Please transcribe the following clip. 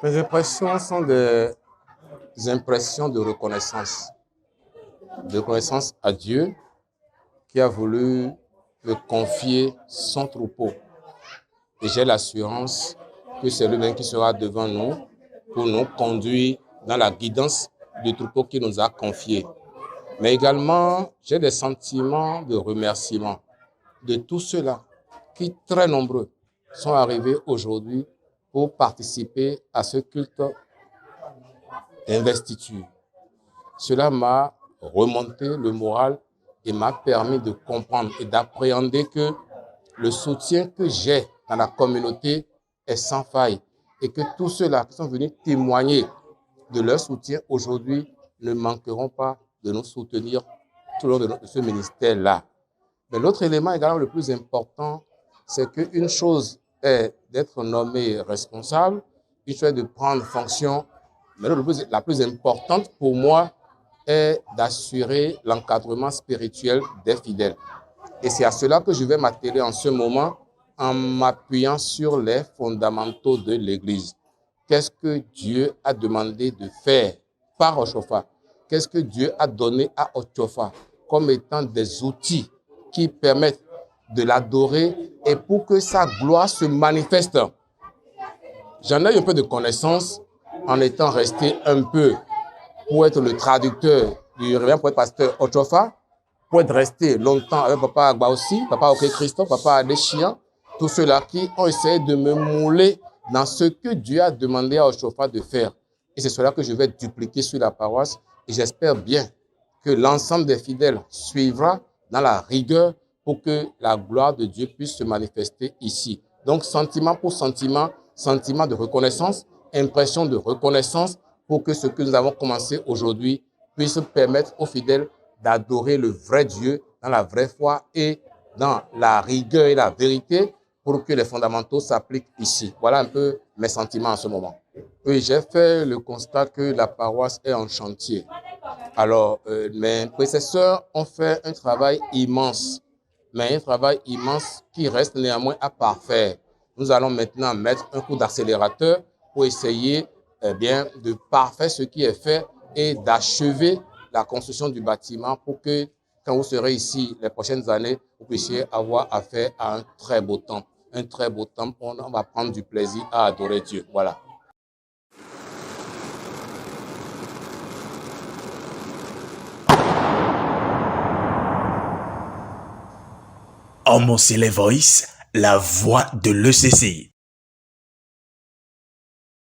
Mes impressions sont des impressions de reconnaissance à Dieu qui a voulu me confier son troupeau. Et j'ai l'assurance que c'est lui-même qui sera devant nous pour nous conduire dans la guidance du troupeau qu'il nous a confié. Mais également, j'ai des sentiments de remerciement de tous ceux-là qui, très nombreux, sont arrivés aujourd'hui pour participer à ce culte d'investiture. Cela m'a remonté le moral et m'a permis de comprendre et d'appréhender que le soutien que j'ai dans la communauté est sans faille et que tous ceux-là qui sont venus témoigner de leur soutien aujourd'hui ne manqueront pas de nous soutenir tout au long de ce ministère-là. Mais l'autre élément également le plus important, c'est qu'une chose est d'être nommé responsable, une chose est de prendre fonction, mais la plus importante pour moi est d'assurer l'encadrement spirituel des fidèles. Et c'est à cela que je vais m'atteler en ce moment en m'appuyant sur les fondamentaux de l'Église. Qu'est-ce que Dieu a demandé de faire par Oshofa? Qu'est-ce que Dieu a donné à Oshofa comme étant des outils qui permettent de l'adorer et pour que sa gloire se manifeste? J'en ai un peu de connaissances en étant resté un peu pour être le traducteur du révérend poète pasteur Oshofa, pour être resté longtemps avec Papa Agba aussi, Papa Oké Christophe, Papa Adéchian, tous ceux-là qui ont essayé de me mouler dans ce que Dieu a demandé à Oshofa de faire. Et c'est cela que je vais dupliquer sur la paroisse. Et j'espère bien que l'ensemble des fidèles suivra dans la rigueur pour que la gloire de Dieu puisse se manifester ici. Donc, sentiment pour sentiment, sentiment de reconnaissance, impression de reconnaissance pour que ce que nous avons commencé aujourd'hui puisse permettre aux fidèles d'adorer le vrai Dieu dans la vraie foi et dans la rigueur et la vérité pour que les fondamentaux s'appliquent ici. Voilà un peu mes sentiments en ce moment. Oui, j'ai fait le constat que la paroisse est en chantier. Alors, mes prédécesseurs ont fait un travail immense, mais un travail immense qui reste néanmoins à parfaire. Nous allons maintenant mettre un coup d'accélérateur pour essayer de parfaire ce qui est fait et d'achever la construction du bâtiment pour que, quand vous serez ici les prochaines années, vous puissiez avoir affaire à un très beau temple. Un très beau temple, on va prendre du plaisir à adorer Dieu. Voilà. Homo Voice, la voix de l'ECC.